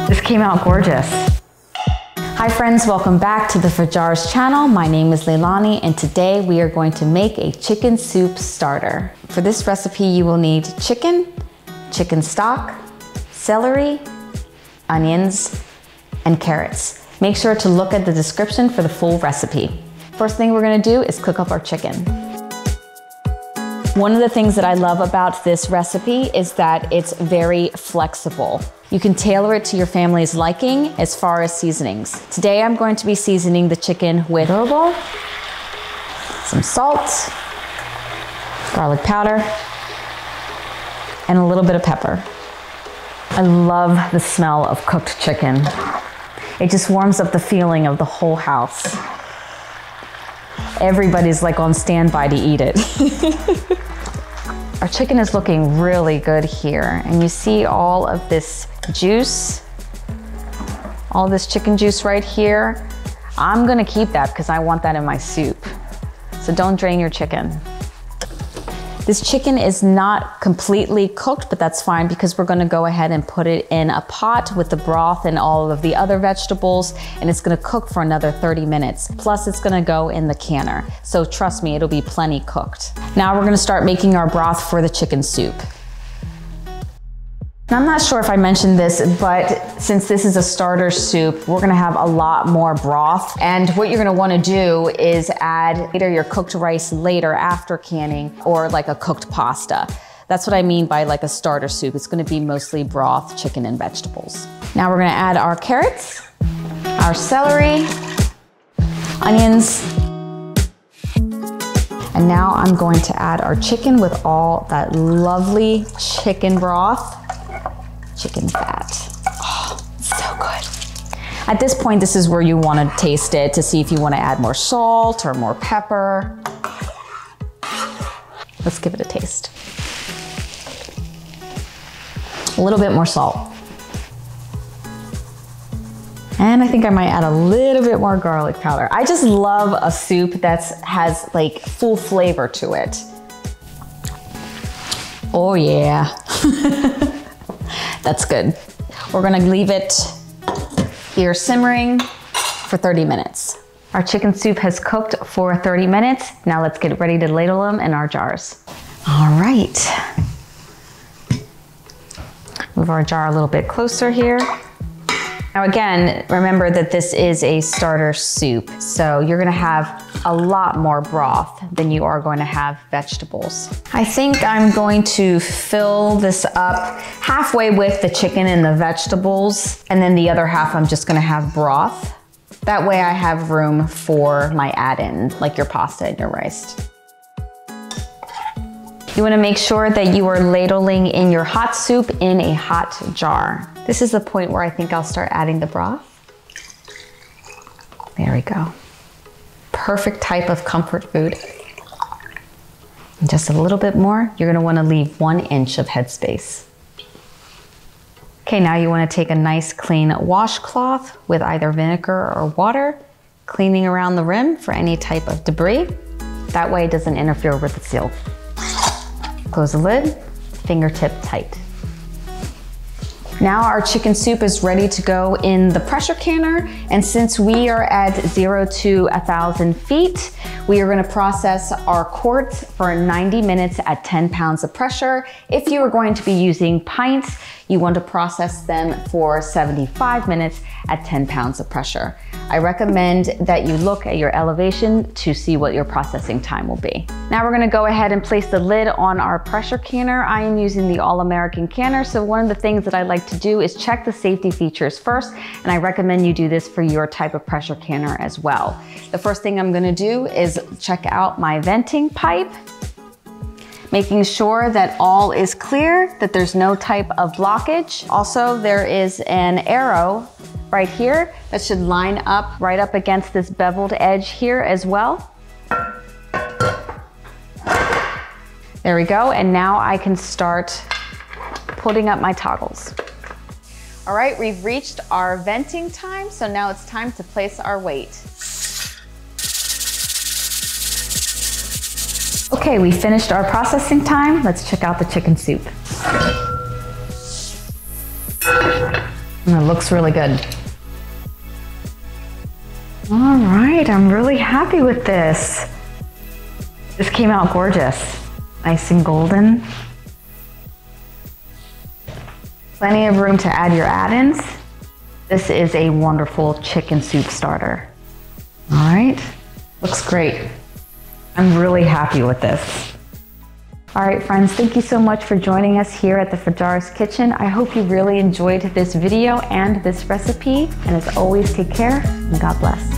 This came out gorgeous. Hi friends, welcome back to the ForJars channel. My name is Leilani and today we are going to make a chicken soup starter. For this recipe you will need chicken, chicken stock, celery, onions, and carrots. Make sure to look at the description for the full recipe. First thing we're gonna do is cook up our chicken. One of the things that I love about this recipe is that it's very flexible. You can tailor it to your family's liking as far as seasonings. Today I'm going to be seasoning the chicken with adobo, some salt, garlic powder, and a little bit of pepper. I love the smell of cooked chicken. It just warms up the feeling of the whole house. Everybody's like on standby to eat it. Our chicken is looking really good here, and you see all of this juice, all this chicken juice right here. I'm gonna keep that because I want that in my soup. So don't drain your chicken. This chicken is not completely cooked, but that's fine because we're gonna go ahead and put it in a pot with the broth and all of the other vegetables, and it's gonna cook for another 30 minutes. Plus it's gonna go in the canner. So trust me, it'll be plenty cooked. Now we're gonna start making our broth for the chicken soup. Now, I'm not sure if I mentioned this, but since this is a starter soup, we're gonna have a lot more broth. And what you're gonna wanna do is add either your cooked rice later after canning or like a cooked pasta. That's what I mean by like a starter soup. It's gonna be mostly broth, chicken, and vegetables. Now we're gonna add our carrots, our celery, onions, and now I'm going to add our chicken with all that lovely chicken broth. Chicken fat. Oh, so good. At this point, this is where you want to taste it to see if you want to add more salt or more pepper. Let's give it a taste. A little bit more salt. And I think I might add a little bit more garlic powder. I just love a soup that has like full flavor to it. Oh yeah. That's good. We're gonna leave it here simmering for 30 minutes. Our chicken soup has cooked for 30 minutes. Now let's get ready to ladle them in our jars. All right. Move our jar a little bit closer here. Now again, remember that this is a starter soup, so you're gonna have a lot more broth than you are going to have vegetables. I think I'm going to fill this up halfway with the chicken and the vegetables, and then the other half I'm just gonna have broth. That way I have room for my add-in, like your pasta and your rice. You wanna make sure that you are ladling in your hot soup in a hot jar. This is the point where I think I'll start adding the broth. There we go. Perfect type of comfort food. And just a little bit more, you're gonna wanna leave 1 inch of headspace. Okay, now you wanna take a nice clean washcloth with either vinegar or water, cleaning around the rim for any type of debris. That way it doesn't interfere with the seal. Close the lid, fingertip tight. Now our chicken soup is ready to go in the pressure canner, and since we are at 0 to 1,000 feet, we are gonna process our quarts for 90 minutes at 10 pounds of pressure. If you are going to be using pints, you want to process them for 75 minutes at 10 pounds of pressure. I recommend that you look at your elevation to see what your processing time will be. Now we're gonna go ahead and place the lid on our pressure canner. I am using the All-American canner, so one of the things that I like to do is check the safety features first, and I recommend you do this for your type of pressure canner as well. The first thing I'm gonna do is check out my venting pipe, making sure that all is clear, that there's no type of blockage. Also, there is an arrow right here that should line up right up against this beveled edge here as well. There we go, and now I can start putting up my toggles. All right, we've reached our venting time, so now it's time to place our weight. Okay, we finished our processing time. Let's check out the chicken soup. And it looks really good. All right, I'm really happy with this. This came out gorgeous. Nice and golden. Plenty of room to add your add-ins. This is a wonderful chicken soup starter. All right, looks great. I'm really happy with this. All right, friends, thank you so much for joining us here at the ForJars Kitchen. I hope you really enjoyed this video and this recipe. And as always, take care and God bless.